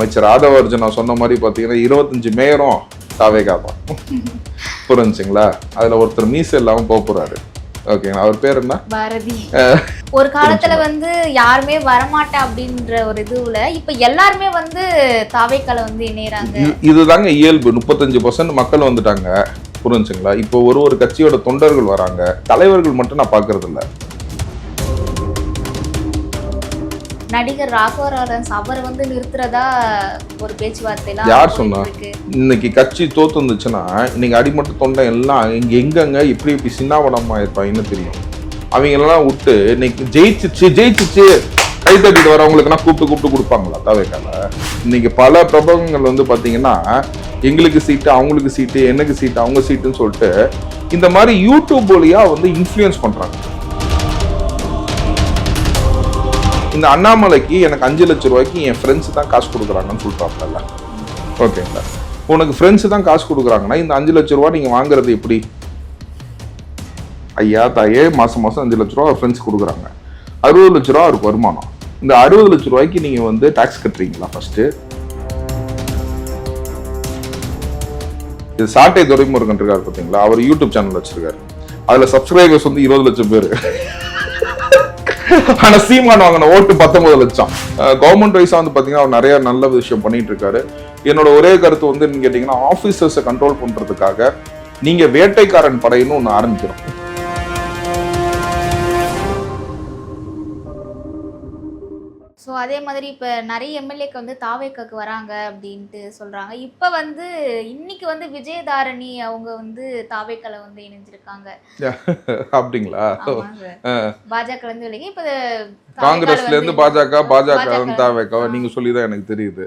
அமைச்சர் ஆதவர்ஜுனா சொன்ன மாதிரி பார்த்தீங்கன்னா 25 மேயரும் தாவேகா தான். புரிஞ்சுங்களா? அதில் ஒருத்தர் மீசை இல்லாமல் போக போகிறாரு. ஓகேங்களா? அவர் பேர் என்ன? பாரதி. ஒரு காலத்துல யாருமே வரமாட்டேன் அப்படின்ற ஒரு இதுல இப்ப எல்லாருமே தாவேக்கால இணையறாங்க. இதுதாங்க இயல்பு. 35% மக்கள் வந்துட்டாங்க. புரிஞ்சுங்களா? இப்போ ஒரு கட்சியோட தொண்டர்கள் வராங்க, தலைவர்கள் மட்டும் நான் பாக்குறது இல்ல. நடிகர் ராகவ லாரன்ஸ் அவர் நிறுத்துறதா ஒரு பேச்சுவார்த்தை யார் சொன்னா? இன்னைக்கு கட்சி தோத்து இருந்துச்சுன்னா இன்னைக்கு அடிமட்ட தொண்டை எல்லாம் எங்கெங்க இப்படி சின்னாவடமா இருப்பாங்கன்னு தெரியும். அவங்க எல்லாம் விட்டு இன்னைக்கு ஜெயிச்சிச்சு கை தட்டிட்டு வரவங்களுக்குன்னா கூப்பிட்டு கொடுப்பாங்களா தாவேக்கால? இன்னைக்கு பல பிரபலங்கள் பாத்தீங்கன்னா எங்களுக்கு சீட்டு, அவங்களுக்கு சீட்டு, எனக்கு சீட்டு, அவங்க சீட்டுன்னு சொல்லிட்டு இந்த மாதிரி யூடியூப் வழியா இன்ஃப்ளூயன்ஸ் பண்றாங்க. இந்த அண்ணாமலைக்கு எனக்கு 5 லட்சம் ரூபாய்க்கு என் ஃப்ரெண்ட்ஸ் தான் காசு கொடுக்குறாங்கன்னு சொல்றாங்கல்ல. ஓகேங்களா? உனக்கு ஃப்ரெண்ட்ஸ் தான் காசு கொடுக்குறாங்கன்னா இந்த 5 லட்சம் ரூபாய் நீங்க வாங்குறது எப்படி? ஐயா தாயே, மாசம் 5 லட்ச ரூபா ஃப்ரெண்ட்ஸ் கொடுக்குறாங்க. 60 லட்ச ரூபா அவருக்கு வருமானம். இந்த 60 லட்ச ரூபாய்க்கு நீங்க டாக்ஸ் கட்டுறீங்களா? ஃபர்ஸ்ட் இது சாட்டை துரைமுருகன் இருக்காரு பார்த்தீங்களா, அவர் யூடியூப் சேனல் வச்சிருக்காரு. அதுல சப்ஸ்கிரைபர்ஸ் 20 லட்சம் பேர். ஆனா சீமான் வாங்கின ஓட்டு 19 லட்சம். கவர்மெண்ட் வைஸா பாத்தீங்கன்னா அவர் நிறைய நல்ல விஷயம் பண்ணிட்டு இருக்காரு. என்னோட ஒரே கருத்து என்னன்னு கேட்டீங்கன்னா, ஆபீசர்ஸை கண்ட்ரோல் பண்றதுக்காக நீங்க வேட்டைக்காரன் படைன்னு ஒண்ணு ஆரம்பிக்கிறோம். ஸோ அதே மாதிரி இப்போ நிறைய எம்எல்ஏக்கு தாவேக்காக்கு வராங்க அப்படின்ட்டு சொல்றாங்க. இப்போ இன்னைக்கு விஜயதாரணி அவங்க தாவேக்கால இணைஞ்சிருக்காங்க. அப்படிங்களா? பாஜக விலகி இப்போ காங்கிரஸ்ல இருந்து பாஜக தாவேக்கா நீங்க சொல்லிதான் எனக்கு தெரியுது.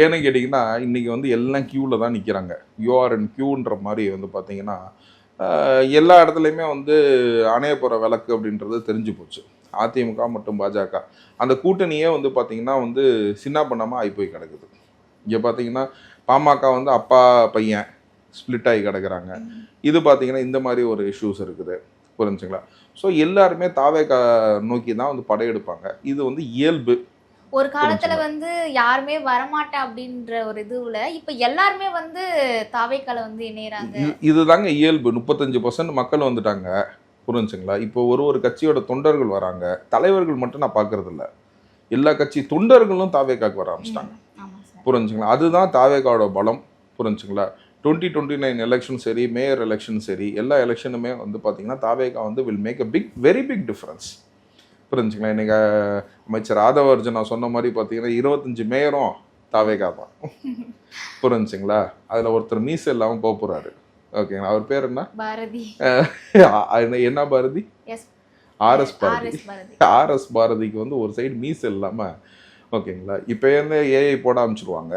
ஏன்னு கேட்டீங்கன்னா இன்னைக்கு எல்லாம் கியூல தான் நிக்கிறாங்க. யூஆர் அண்ட் கியூன்ற மாதிரி பாத்தீங்கன்னா எல்லா இடத்துலையுமே அணைய போற விளக்கு அப்படின்றது தெரிஞ்சு போச்சு. அதிமுக மற்றும் பாஜக அந்த கூட்டணியே பார்த்தீங்கன்னா சின்ன பண்ணாமல் ஆகி போய் கிடக்குது. இங்கே பார்த்தீங்கன்னா பாமக அப்பா பையன் ஸ்பிளிட் ஆகி கிடக்குறாங்க. இது பார்த்தீங்கன்னா இந்த மாதிரி ஒரு இஷ்யூஸ் இருக்குது. புரிஞ்சுங்களா? ஸோ எல்லாருமே தாவேக்கா நோக்கி தான் படையெடுப்பாங்க. இது இயல்பு. ஒரு காலத்துல யாருமே வரமாட்டேன் அப்படின்ற ஒரு இதுல இப்ப எல்லாருமே தாவேக்கால இணையறாங்க. இதுதாங்க இயல்பு. 35% மக்கள் வந்துட்டாங்க. புரிஞ்சுங்களா? இப்போ ஒரு கட்சியோட தொண்டர்கள் வராங்க, தலைவர்கள் மட்டும் நான் பாக்குறது இல்ல. எல்லா கட்சி தொண்டர்களும் தாவேக்காக்கு வர ஆரம்பிச்சிட்டாங்க. புரிஞ்சுங்களா? அதுதான் தாவேக்காவோட பலம். புரிஞ்சுங்களா? 2029 எலெக்ஷன் சரி, மேயர் எலெக்ஷன் சரி, எல்லா எலெக்ஷனுமே பாத்தீங்கன்னா TVK will make a very big difference. புரிஞ்சுங்களா? இன்னைக்கு அமைச்சர் ஆதவர்ஜுனா சொன்ன மாதிரி பார்த்தீங்கன்னா 25 மேயரும் தாவேகா தான். புரிஞ்சுங்களா? அதுல ஒருத்தர் மீசை இல்லாமல் போக போறாரு. ஓகேங்களா? அவர் பேர் என்ன? பாரதி. என்ன பாரதி? RS பாரதி. RS பாரதிக்கு ஒரு சைடு மீசை இல்லாம, ஓகேங்களா, இப்போ ஏஐ போட ஆரம்பிச்சிருவாங்க.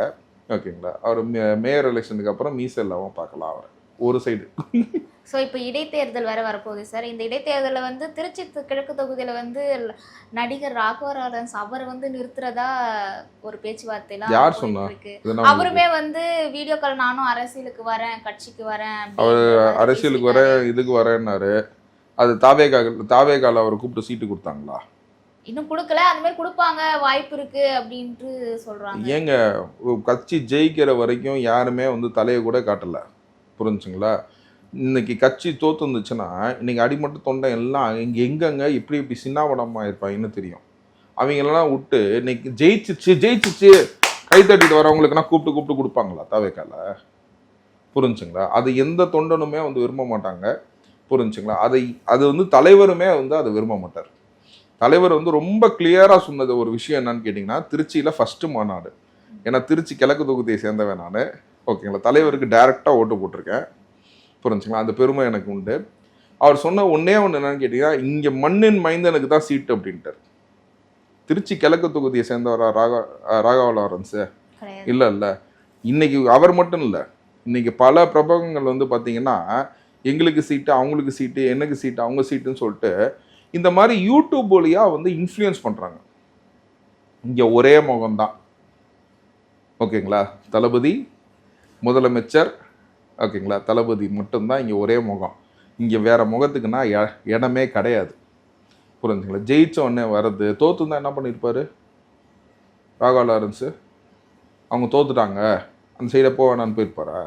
ஓகேங்களா? அவர் மேயர் எலெக்ஷனுக்கு அப்புறம் மீசை இல்லாமல் பார்க்கலாம் அவர் ஒரு சைடு. ஸோ இப்போ இடைத்தேர்தல் வேற வரப்போகுது சார். இந்த இடைத்தேர்தலில் திருச்சி கிழக்கு தொகுதியில் நடிகர் ராகவ லாரன்ஸ் அவர் நிறுத்துறதா ஒரு பேச்சுவார்த்தைலாம் யார் சொன்னா? அவருமே வீடியோ கால் நானும் அரசியலுக்கு வரேன், கட்சிக்கு வரேன், அவர் அரசியலுக்கு வரேன், இதுக்கு வரேன்னாரு. அது தாவேகால அவர் கூப்பிட்டு சீட்டு கொடுத்தாங்களா? இன்னும் கொடுக்கல. அந்த மாதிரி கொடுப்பாங்க, வாய்ப்பு இருக்கு அப்படின்ட்டு சொல்றாங்க. ஏங்க கட்சி ஜெயிக்கிற வரைக்கும் யாருமே தலையை கூட காட்டல. புரிஞ்சுங்களா? இன்னைக்கு கட்சி தோத்து இருந்துச்சுன்னா இன்னைக்கு அடிமட்ட தொண்டை எல்லாம் எங்கெங்க இப்படி சின்னாவடமா இருப்பாங்கன்னு தெரியும். அவங்க எல்லாம் விட்டு இன்னைக்கு ஜெயிச்சிச்சு கை தட்டிட்டு வரவங்களுக்குன்னா கூப்பிட்டு கொடுப்பாங்களா தாவேக்கால? புரிஞ்சுங்களா? அது எந்த தொண்டனுமே விரும்ப மாட்டாங்க. புரிஞ்சுங்களா? அது தலைவருமே அதை விரும்ப மாட்டார். தலைவர் ரொம்ப கிளியரா சொன்னது ஒரு விஷயம் என்னன்னு கேட்டீங்கன்னா, திருச்சியில ஃபர்ஸ்ட் மாநாடு. ஏன்னா திருச்சி கிழக்கு தொகுதியை சேர்ந்தவன் நான். ஓகேங்களா? தலைவருக்கு டைரக்டா ஓட்டு போட்டிருக்கேன். புரிஞ்சுங்களா? அந்த பெருமை எனக்கு உண்டு. அவர் சொன்ன ஒன்னே ஒன்று என்னன்னு கேட்டீங்கன்னா, இங்க மண்ணின் மைந்தனுக்கு தான் சீட்டு அப்படின்ட்டார். திருச்சி கிழக்கு தொகுதியை சேர்ந்தவரா ராகவ லாரன்ஸ்? இல்ல. இன்னைக்கு அவர் மட்டும் இல்ல, இன்னைக்கு பல பிரபலங்கள் பாத்தீங்கன்னா எங்களுக்கு சீட்டு, அவங்களுக்கு சீட்டு, எனக்கு சீட்டு, அவங்க சீட்டுன்னு சொல்லிட்டு இந்த மாதிரி யூடியூப் வழியா இன்ஃப்ளூயன்ஸ் பண்றாங்க. இங்க ஒரே முகம்தான். ஓகேங்களா? தளபதி, முதலமைச்சர், ஓகேங்களா, தளபதி மட்டும்தான் இங்கே ஒரே முகம். இங்கே வேற முகத்துக்குன்னா இடமே கிடையாது. புரிஞ்சுங்களா? ஜெயிச்ச உடனே வர்றது, தோத்து தான் என்ன பண்ணியிருப்பாரு ராகவ லாரன்ஸு? அவங்க தோத்துட்டாங்க அந்த சைடை போவேணான்னு போயிருப்பாரா?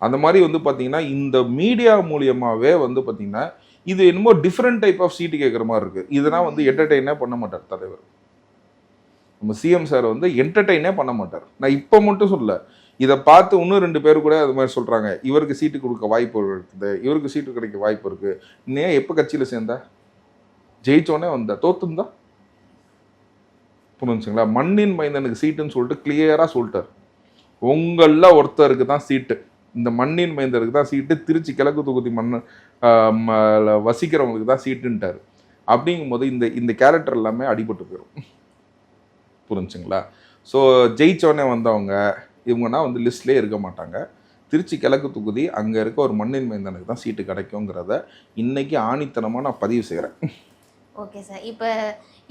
அந்த மாதிரி வந்து பார்த்தீங்கன்னா இந்த மீடியா மூலியமாகவே வந்து பார்த்தீங்கன்னா இது என்னமோ டிஃப்ரெண்ட் டைப் ஆஃப் சீட்டு கேட்குற மாதிரி இருக்குது. இதெல்லாம் வந்து என்டர்டெயினே பண்ண மாட்டார் தலைவர். நம்ம சிஎம் சார் வந்து என்டர்டெயினே பண்ண மாட்டார். நான் இப்போ மட்டும் சொல்லல, இதை பார்த்து இன்னும் 2 பேர் கூட அது மாதிரி சொல்கிறாங்க, இவருக்கு சீட்டு கொடுக்க வாய்ப்பு இருக்குது, இவருக்கு சீட்டு கிடைக்க வாய்ப்பு இருக்குது. இன்னும் எப்போ கட்சியில் சேர்ந்தா? ஜெயிச்சோடனே வந்தா? தோத்துந்தா? புரிஞ்சுங்களா? மண்ணின் மைந்தனுக்கு சீட்டுன்னு சொல்லிட்டு கிளியராக சொல்லிட்டார். உங்களில் ஒருத்தருக்கு தான் சீட்டு, இந்த மண்ணின் மைந்தருக்கு தான் சீட்டு, திருச்சி கிழக்கு தொகுதி வசிக்கிறவங்களுக்கு தான் சீட்டுன்ட்டார். அப்படிங்கும்போது இந்த இந்த கேரக்டர் எல்லாமே அடிபட்டு போயிடும். புரிஞ்சுங்களா? ஸோ ஜெயிச்சோடனே வந்தவங்க இவங்கன்னா வந்து லிஸ்ட்லேயே இருக்க மாட்டாங்க. திருச்சி கிழக்கு தொகுதி அங்கே இருக்க ஒரு மண்ணின் மைந்தனுக்கு தான் சீட்டு கிடைக்குங்கிறத இன்னைக்கு ஆணித்தனமாக நான் பதிவு செய்கிறேன். Okay sir.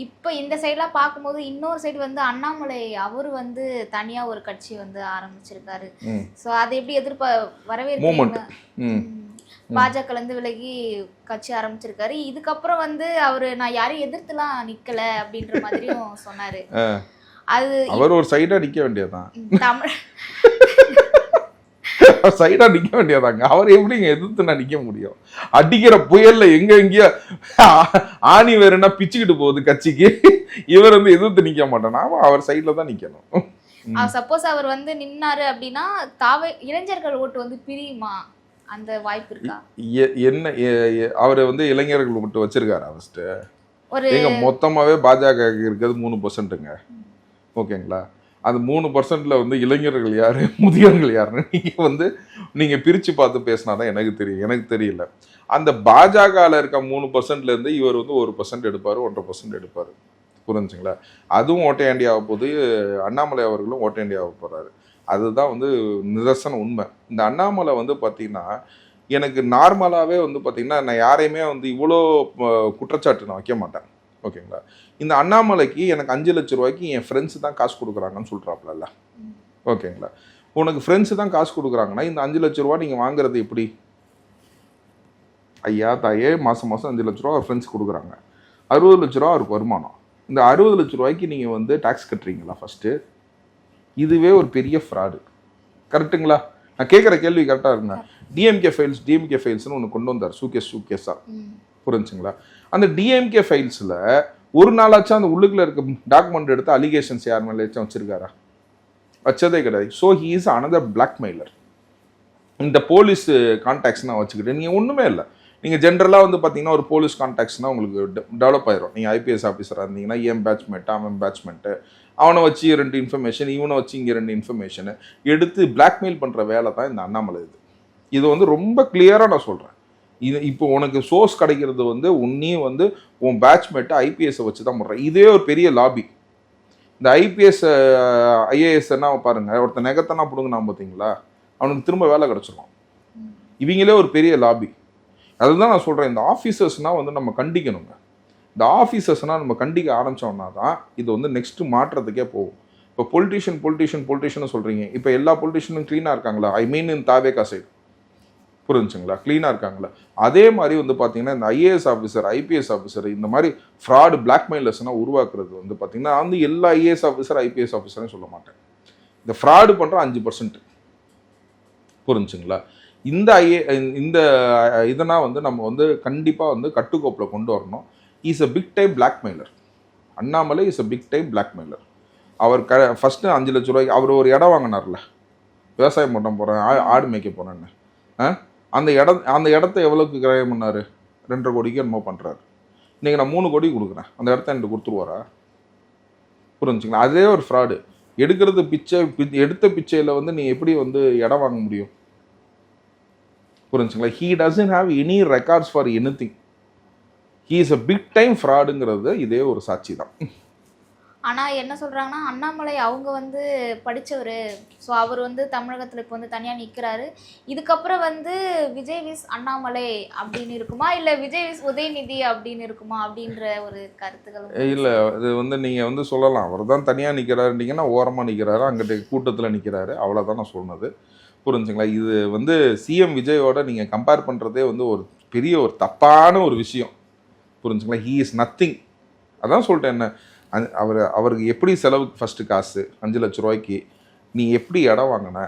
இப்போ இந்த சைடெலாம் பார்க்கும்போது இன்னொரு சைடு வந்து அண்ணாமலை அவர் வந்து தனியாக ஒரு கட்சி வந்து ஆரம்பிச்சிருக்காரு. ஸோ அதை எப்படி வரவேற்பீங்க? பாஜகலேருந்து விலகி கட்சி ஆரம்பிச்சிருக்காரு. இதுக்கப்புறம் வந்து அவர் நான் யாரையும் எதிர்த்துலாம் நிற்கலை அப்படின்ற மாதிரியும் சொன்னார். அது அவர் ஒரு சைடாக நிற்க வேண்டியதான், தமிழ் சைடா நிக்க வேண்டியதாங்க. அவர் எப்படிங்க எதிர்த்து நான் நிக்க முடியும்? அடிக்கிற புயல்ல எங்கேயோ ஆணி வேறுனா பிச்சுக்கிட்டு போகுது கட்சிக்கு, இவர் வந்து எதிர்த்து நிக்க மாட்டேன்னா அவர் சைட்ல தான் நிக்கணும். சப்போஸ் அவர் வந்து நின்னாரு அப்படின்னா இளைஞர்கள் ஓட்டு வந்து பிரியுமா? அந்த வாய்ப்பு இருக்கா? என்ன அவர் வந்து இளைஞர்கள் மட்டும் வச்சிருக்காரு ஃபர்ஸ்ட். எங்க மொத்தமாவே பாஜக இருக்கிறது 3%ங்க. ஓகேங்களா? அந்த 3%ல வந்து இளைஞர்கள் யாரு, முதியோர்கள் யாருன்னு நீங்க பிரிச்சு பார்த்து பேசினாதான் எனக்கு தெரியும். எனக்கு தெரியல. அந்த பாஜகவில் இருக்க 3%ல இருந்து இவர் வந்து 1% எடுப்பாரு, 1.5% எடுப்பாரு. புரிஞ்சுங்களா? அதுவும் ஓட்டையாண்டி ஆக போது, அண்ணாமலை அவர்களும் ஓட்டையாண்டி ஆக போறாரு. அதுதான் வந்து நிதர்சன உண்மை. இந்த அண்ணாமலை வந்து பார்த்தீங்கன்னா எனக்கு நார்மலாகவே வந்து பார்த்தீங்கன்னா நான் யாரையுமே வந்து இவ்வளோ குற்றச்சாட்டு நான் வைக்க மாட்டேன். ஓகேங்களா? இந்த அண்ணாமலைக்கு எனக்கு 5 லட்ச ரூபாய்க்கு என் ஃப்ரெண்ட்ஸ் தான் காசு கொடுக்குறாங்கன்னு சொல்கிறாப்புல. ஓகேங்களா? உனக்கு ஃப்ரெண்ட்ஸு தான் காசு கொடுக்குறாங்கன்னா இந்த 5 லட்ச ரூபா நீங்கள் வாங்குறது எப்படி? ஐயா தாயே, மாதம் 5 லட்ச ரூபா ஃப்ரெண்ட்ஸ் கொடுக்குறாங்க, 60 லட்ச ரூபா அவருக்கு வருமானம். இந்த 60 லட்ச ரூபாய்க்கு நீங்கள் வந்து டேக்ஸ் கட்டுறீங்களா ஃபஸ்ட்டு? இதுவே ஒரு பெரிய ஃப்ராடு. கரெக்டுங்களா? நான் கேட்குற கேள்வி கரெக்டாக இருங்க. டிஎம்கே ஃபைல்ஸ்னு ஒன்று கொண்டு வந்தார், சூகேஸாக. புரிஞ்சுங்களா? அந்த டிஎம்கே ஃபைல்ஸில் ஒரு நாளாச்சும் அந்த உள்ளுக்குள்ள இருக்க டாக்குமெண்ட் எடுத்து அலிகேஷன்ஸ் யார் மேலே வச்சிருக்காரா? வச்சதே கிடையாது. So he is another blackmailer. இந்த போலீஸ் கான்டாக்ட்ஸ்னால் வச்சுக்கிட்டு நீங்கள் ஒன்றுமே இல்லை. நீங்கள் ஜென்ரலாக வந்து பார்த்தீங்கன்னா ஒரு போலீஸ் கான்டாக்ட்ஸ்னால் உங்களுக்கு டெவலப் ஆயிரும். நீங்கள் ஐபிஎஸ் ஆஃபீஸராக இருந்தீங்கன்னா என் பேட்ச்மேட்டு, அவன் பேட்ச்மேட்டு, அவனை வச்சு 2 இன்ஃபர்மேஷன், இவனை வச்சு இங்கே 2 இன்ஃபர்மேஷனு எடுத்து பிளாக்மெயில் பண்ணுற வேலை தான் இந்த அண்ணாமலை. இது வந்து ரொம்ப கிளியராக நான் சொல்கிறேன். இது இப்போ உனக்கு சோர்ஸ் கிடைக்கிறது வந்து உன்னையும் வந்து உன் பேட்ச்மேட்டை ஐபிஎஸ்ஸை வச்சு தான் பண்ணுறேன். இதே ஒரு பெரிய லாபி. இந்த ஐபிஎஸ் ஐஏஎஸ்ன்னா பாருங்கள், ஒருத்தர் நெகத்தனா பிடுங்கினா பார்த்தீங்களா, அவனுக்கு திரும்ப வேலை கிடச்சிரும். இவங்களே ஒரு பெரிய லாபி. அதுதான் நான் சொல்கிறேன். இந்த ஆஃபீஸர்ஸ்னால் வந்து நம்ம கண்டிக்கணுங்க. இந்த ஆஃபீஸர்ஸ்னால் நம்ம கண்டிக்க ஆரம்பித்தோம்னா தான் இது வந்து நெக்ஸ்ட்டு மாற்றத்துக்கே போகும். இப்போ பொலிட்டீஷியன் சொல்கிறீங்க. இப்போ எல்லா பொலிட்டீஷியனும் க்ளீனாக இருக்காங்களா? ஐ மீன் இந்த தாவேகா சைடு. புரிஞ்சுங்களா? க்ளீனாக இருக்காங்களா? அதே மாதிரி வந்து பார்த்தீங்கன்னா இந்த ஐஏஎஸ் ஆஃபீஸர், ஐபிஎஸ் ஆஃபீஸர், இந்த மாதிரி ஃப்ராடு பிளாக்மெயிலர்ஸ்னால் உருவாக்குறது வந்து பார்த்தீங்கன்னா வந்து எல்லா ஐஏஎஸ் ஆஃபீஸர், ஐபிஎஸ் ஆஃபீஸரையும் சொல்ல மாட்டேன். இந்த ஃப்ராடு பண்ணுற 5%. புரிஞ்சுங்களா? இந்த இதனால் வந்து நம்ம வந்து கண்டிப்பாக வந்து கட்டுக்கோப்பில் கொண்டு வரணும். Is a big time blackmailer. Annamalai is a big time blackmailer. அவர் ஃபஸ்ட்டு 5 லட்ச ரூபாய்க்கு அவர் ஒரு இடம் வாங்கினார்ல, விவசாயம் பண்ண போகிறேன், ஆடு மேய்க்க போகிறேன்னு. அந்த இடத்த எவ்வளோக்கு கிரயம் பண்ணார்? 2.5 கோடிக்கு என்னமோ பண்ணுறாரு. இன்றைக்கி நான் 3 கோடி கொடுக்குறேன், அந்த இடத்த எனக்கு கொடுத்துருவாரா? புரிஞ்சுங்களா? அதே ஒரு ஃப்ராடு. எடுத்த பிச்சையில் வந்து நீ எப்படி வந்து இடம் வாங்க முடியும்? புரிஞ்சுங்களா? He doesn't have any records for anything. He is a big time ஃப்ராடுங்கிறது இதே ஒரு சாட்சி தான். ஆனால் என்ன சொல்கிறாங்கன்னா அண்ணாமலை அவங்க வந்து படித்தவர். ஸோ அவர் வந்து தமிழகத்தில் இப்போ வந்து தனியாக நிற்கிறாரு. இதுக்கப்புறம் வந்து விஜய் விஸ் அண்ணாமலை அப்படின்னு இருக்குமா, இல்லை விஜய் விஸ் உதயநிதி அப்படின்னு இருக்குமா அப்படின்ற ஒரு கருத்துக்கள்? இல்லை, இது வந்து நீங்கள் வந்து சொல்லலாம், அவர் தான் தனியாக நிற்கிறாருன்னீங்கன்னா ஓரமாக நிற்கிறாரு, அங்கிட்ட கூட்டத்தில் நிற்கிறாரு, அவ்வளோதான் நான் சொன்னது. புரிஞ்சுங்களா? இது வந்து சிஎம் விஜயோட நீங்கள் கம்பேர் பண்ணுறதே வந்து ஒரு பெரிய ஒரு தப்பான ஒரு விஷயம். புரிஞ்சுங்களா? He is nothing. அதான் சொல்லிட்டேன். என்ன அவருக்கு எப்படி செலவுக்கு ஃபஸ்ட்டு காசு 5 லட்ச ரூபாய்க்கு நீ எப்படி இடம் வாங்கின,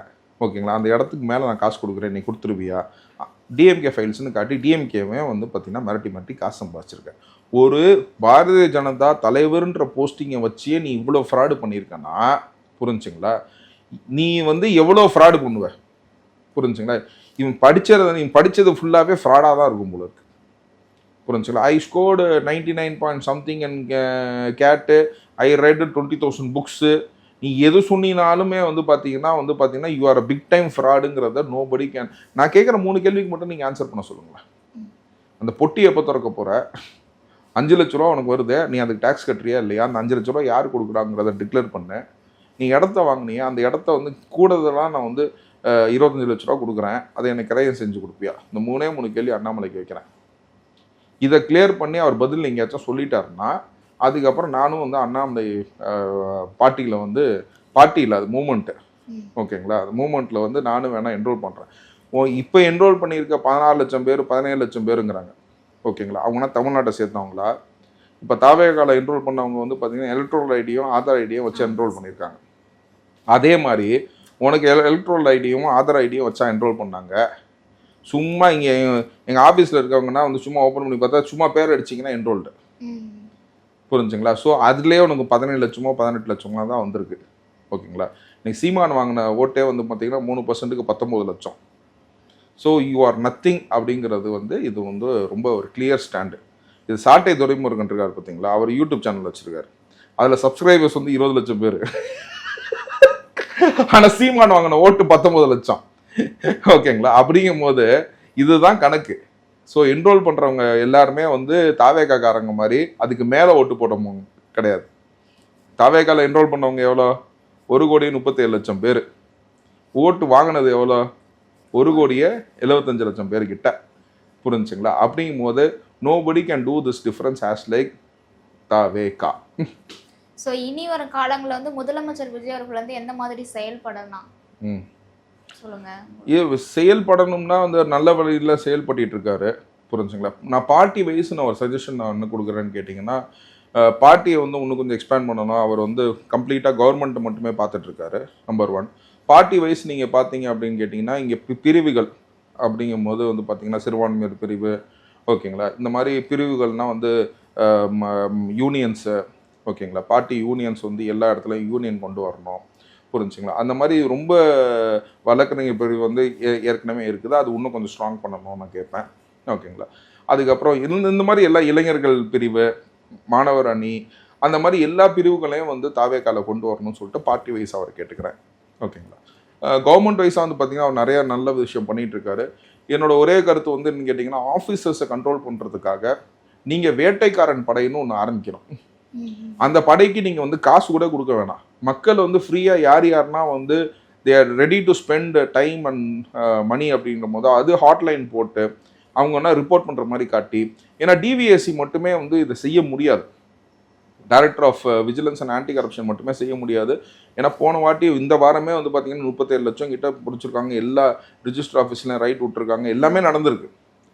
ஓகேங்களா, அந்த இடத்துக்கு மேலே நான் காசு கொடுக்குறேன், நீ கொடுத்துருவியா, டிஎம்கே ஃபைல்ஸ்னு காட்டி டிஎம்கேவே வந்து பார்த்தீங்கன்னா மிரட்டி காசு சம்பாதிச்சிருக்கேன். ஒரு பாரதிய ஜனதா தலைவர்ன்ற போஸ்டிங்கை வச்சே நீ இவ்வளோ ஃப்ராடு பண்ணியிருக்கனா, புரிஞ்சுங்களா, நீ வந்து எவ்வளோ ஃப்ராடு பண்ணுவ, புரிஞ்சுங்களா. இவன் படித்தது ஃபுல்லாகவே ஃப்ராடாக தான் இருக்கும் போல இருக்கு, புரிஞ்சுங்களா. ஐ ஸ்கோர்டு 99 பாயிண்ட் சம்திங் அண்ட் கேட்டு, ஐ ரெட் 20,000 புக்ஸு, நீ எது சொன்னினாலுமே வந்து பார்த்தீங்கன்னா you are a big time ஃப்ராடுங்கிறத நோபடி கேன். நான் கேட்குற 3 கேள்விக்கு மட்டும் நீங்கள் ஆன்சர் பண்ண சொல்லுங்களேன். அந்த பொட்டி எப்போ திறக்க போகிற, 5 லட்ச ரூபா உனக்கு வருது, நீ அதுக்கு டேக்ஸ் கட்டுறியா இல்லையா, அந்த 5 லட்ச ரூபா யார் கொடுக்குறாங்கிறத டிக்ளேர் பண்ணு. நீ இடத்த வாங்கினியா, அந்த இடத்த வந்து கூடுதலாக நான் வந்து 25 லட்ச ரூபா கொடுக்குறேன், அதை எனக்கு கிரையம் செஞ்சு கொடுப்பியா. இந்த 3 கேள்வி அண்ணாமலைக்கு வைக்கிறேன். இதை கிளியர் பண்ணி அவர் பதில் எங்கேயாச்சும் சொல்லிட்டாருன்னா அதுக்கப்புறம் நானும் வந்து அண்ணாமலை பார்ட்டியில் வந்து பார்ட்டியில் அது மூமெண்ட்டு, ஓகேங்களா, அது மூமெண்ட்டில் வந்து நானும் வேணால் என்ரோல் பண்ணுறேன். இப்போ என்ரோல் பண்ணியிருக்க 16 லட்சம் பேர் 17 லட்சம் பேருங்கிறாங்க, ஓகேங்களா. அவங்கன்னா தமிழ்நாட்டை சேர்த்தவங்களா. இப்போ தாவேகால என்ரோல் பண்ணவங்க வந்து பார்த்தீங்கன்னா எலக்ட்ரல் ஐடியும் ஆதார் ஐடியும் வச்சு என்ரோல் பண்ணியிருக்காங்க. அதே மாதிரி உனக்கு எலக்ட்ரல் ஐடியும் ஆதார் ஐடியும் வச்சா என்ரோல் பண்ணாங்க. சும்மா இங்கே எங்கள் ஆஃபீஸில் இருக்கவங்கன்னா வந்து சும்மா ஓப்பன் பண்ணி பார்த்தா சும்மா பேர் அடிச்சிங்கன்னா என்ரோல்டு, புரிஞ்சுங்களா. ஸோ அதுலேயே உனக்கு 17 லட்சமோ 18 லட்சமோ தான் வந்திருக்கு, ஓகேங்களா. இன்னைக்கு சீமான் வாங்கின ஓட்டே வந்து பார்த்தீங்கன்னா 3%க்கு 19 லட்சம். ஸோ யூ ஆர் நத்திங் அப்படிங்கிறது வந்து இது வந்து ரொம்ப ஒரு கிளியர் ஸ்டாண்டு. இது சாட்டை துரைமுருகன் இருக்கார் பார்த்தீங்களா, அவர் யூடியூப் சேனல் வச்சுருக்காரு. அதில் சப்ஸ்கிரைபர்ஸ் வந்து 20 லட்சம் பேர். ஆனால் சீமான் வாங்கின ஓட்டு 19 லட்சம், ஓகேங்களா. அப்படிங்கும் போது இதுதான் கணக்கு. ஸோ என்ரோல் பண்ணுறவங்க எல்லாருமே வந்து தாவேகாக்காரங்க மாதிரி அதுக்கு மேலே ஓட்டு போட்டவங்க கிடையாது. தாவேகாவில் என்ரோல் பண்ணவங்க எவ்வளோ, 1,37,00,000 பேர். ஓட்டு வாங்கினது எவ்வளோ, 1,75,00,000 பேர்கிட்ட, புரிஞ்சுங்களா. அப்படிங்கும் போது nobody can do this difference as like TVK. So இனி வரும் காலங்களில் வந்து முதலமைச்சர் விஜய் அவர்கள் வந்து எந்த மாதிரி செயல்படலாம் சொல்லுங்க. செயல்படணும்னா வந்து நல்ல வழியில் செயல்பட்டு இருக்காரு, புரிஞ்சுங்களா. நான் பார்ட்டி வைஸ் நான் ஒரு சஜஷன் நான் என்ன கொடுக்குறேன்னு கேட்டிங்கன்னா, பார்ட்டியை வந்து இன்னும் கொஞ்சம் எக்ஸ்பேண்ட் பண்ணணும். அவர் வந்து கம்ப்ளீட்டாக கவர்மெண்ட்டை மட்டுமே பார்த்துட்ருக்காரு, நம்பர் 1. பார்ட்டி வைஸ் நீங்கள் பார்த்தீங்க அப்படின்னு கேட்டிங்கன்னா, இங்கே பிரிவுகள் அப்படிங்கும் போது வந்து பார்த்திங்கன்னா சிறுபான்மையர் பிரிவு, ஓகேங்களா, இந்த மாதிரி பிரிவுகள்னால் வந்து யூனியன்ஸு, ஓகேங்களா, பார்ட்டி யூனியன்ஸ் வந்து எல்லா இடத்துலையும் யூனியன் கொண்டு வரணும், புரிஞ்சுங்களா. அந்த மாதிரி ரொம்ப வழக்கறிஞர் பிரிவு வந்து ஏற்கனவே இருக்குது, அது இன்னும் கொஞ்சம் ஸ்ட்ராங் பண்ணணும்னு நான் கேட்பேன், ஓகேங்களா. அதுக்கப்புறம் இந்த மாதிரி எல்லா இளைஞர்கள் பிரிவு, மாணவர் அணி, அந்த மாதிரி எல்லா பிரிவுகளையும் வந்து தாவேகால கொண்டு வரணும்னு சொல்லிட்டு பார்ட்டி வைஸ் அவர் கேட்டுக்கிறேன், ஓகேங்களா. கவர்மெண்ட் வைஸாக வந்து பார்த்திங்கன்னா அவர் நிறையா நல்ல விஷயம் பண்ணிகிட்டு இருக்காரு. என்னோட ஒரே கருத்து வந்து என்னன்னு கேட்டிங்கன்னா, ஆஃபீஸர்ஸை கண்ட்ரோல் பண்ணுறதுக்காக நீங்கள் வேட்டைக்காரன் படைன்னு ஒன்று ஆரம்பிக்கணும். அந்த படைக்கு நீங்கள் வந்து காசு கூட கொடுக்க வேணாம். மக்கள் வந்து ஃப்ரீயாக யாருன்னா வந்து they are ready to spend time and money அப்படின்ற போது அது ஹாட்லைன் போட்டு அவங்க என்ன ரிப்போர்ட் பண்ணுற மாதிரி காட்டி, ஏன்னா டிவிஎஸ்சி மட்டுமே வந்து இதை செய்ய முடியாது, director of vigilance and anti corruption மட்டுமே செய்ய முடியாது. ஏன்னா போன வாட்டி இந்த வாரமே வந்து பார்த்தீங்கன்னா 37 லட்சம் கிட்ட பிடிச்சிருக்காங்க, எல்லா ரிஜிஸ்டர் ஆஃபீஸ்லையும் ரைட் விட்டுருக்காங்க, எல்லாமே நடந்திருக்கு,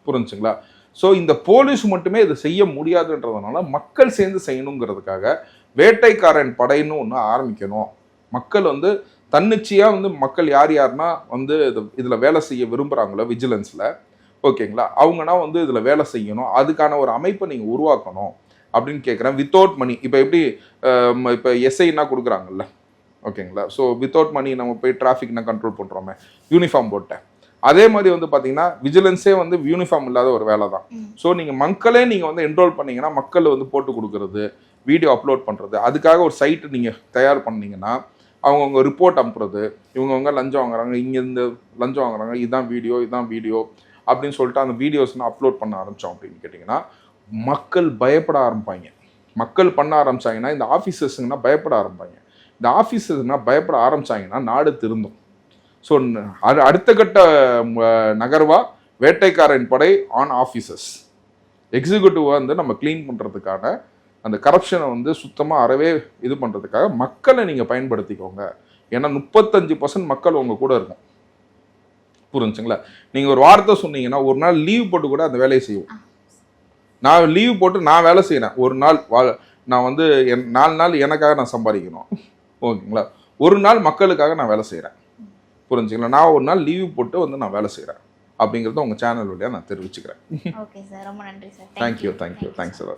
புரிஞ்சுங்களா. ஸோ இந்த போலீஸ் மட்டுமே இதை செய்ய முடியாதுன்றதுனால மக்கள் சேர்ந்து செய்யணுங்கிறதுக்காக வேட்டைக்காரன் படைன்னு ஒன்று ஆரம்பிக்கணும். மக்கள் வந்து தன்னிச்சையாக வந்து மக்கள் யாருன்னா வந்து இதில் வேலை செய்ய விரும்புகிறாங்களோ விஜிலன்ஸில், ஓகேங்களா, அவங்கன்னா வந்து இதில் வேலை செய்யணும், அதுக்கான ஒரு அமைப்பை நீங்கள் உருவாக்கணும் அப்படின்னு கேட்குறேன். வித்தவுட் மணி, இப்போ எப்படி இப்போ எஸ்ஐன்னா கொடுக்குறாங்கல்ல, ஓகேங்களா. ஸோ வித்தவுட் மணி நம்ம போய் டிராஃபிக்னா கண்ட்ரோல் பண்ணுறோமே யூனிஃபார்ம் போட்டேன், அதே மாதிரி வந்து பார்த்தீங்கன்னா விஜிலன்ஸே வந்து யூனிஃபார்ம் இல்லாத ஒரு வேலை தான். ஸோ நீங்கள் மக்களே நீங்கள் வந்து என்ரோல் பண்ணீங்கன்னா மக்கள் வந்து போட்டு கொடுக்குறது, வீடியோ அப்லோட் பண்ணுறது, அதுக்காக ஒரு சைட்டு நீங்கள் தயார் பண்ணீங்கன்னா அவங்கவுங்க ரிப்போர்ட் அனுப்புறது, இவங்கவுங்க லஞ்சம் வாங்குறாங்க, இங்கேருந்து லஞ்சம் வாங்குறாங்க, இதுதான் வீடியோ அப்படின்னு சொல்லிட்டு அந்த வீடியோஸ்லாம் அப்லோட் பண்ண ஆரம்பித்தோம் அப்படின்னு கேட்டிங்கன்னா மக்கள் பயப்பட ஆரம்பிப்பாங்க. மக்கள் பண்ண ஆரம்பித்தாங்கன்னா இந்த ஆஃபீஸர்ஸுங்கன்னா பயப்பட ஆரம்பிப்பாங்க. இந்த ஆஃபீஸர்ஸ்னா பயப்பட ஆரம்பித்தாங்கன்னா நாடு திருந்தும். ஸோ அடுத்த கட்ட நகர்வா வேட்டைக்காரன் படை ஆன் ஆஃபீஸர்ஸ், எக்ஸிக்யூட்டிவாக வந்து நம்ம க்ளீன் பண்ணுறதுக்கான அந்த கரப்ஷனை வந்து சுத்தமாக அறவே இது பண்ணுறதுக்காக மக்களை நீங்கள் பயன்படுத்திக்கோங்க. ஏன்னா 35% மக்கள் உங்கள் கூட இருக்கும், புரிஞ்சுங்களா. நீங்கள் ஒரு வார்த்தை சொன்னீங்கன்னா ஒரு நாள் லீவ் போட்டு கூட அந்த வேலையை செய்வோம். நான் லீவ் போட்டு நான் வேலை செய்கிறேன், ஒரு நாள் நான் வந்து 4 நாள் எனக்காக நான் சம்பாதிக்கணும், ஓகேங்களா. ஒரு நாள் மக்களுக்காக நான் வேலை செய்கிறேன். புரிஞ்சுங்களா? நான் ஒரு நாள் லீவு போட்டு வந்து நான் வேலை செய்கிறேன் அப்படிங்கிறத உங்கள் சேனல் வழியாக நான் தெரிவிச்சுக்கிறேன். ஓகே சார், ரொம்ப நன்றி சார். தேங்க்யூ. Thanks sir.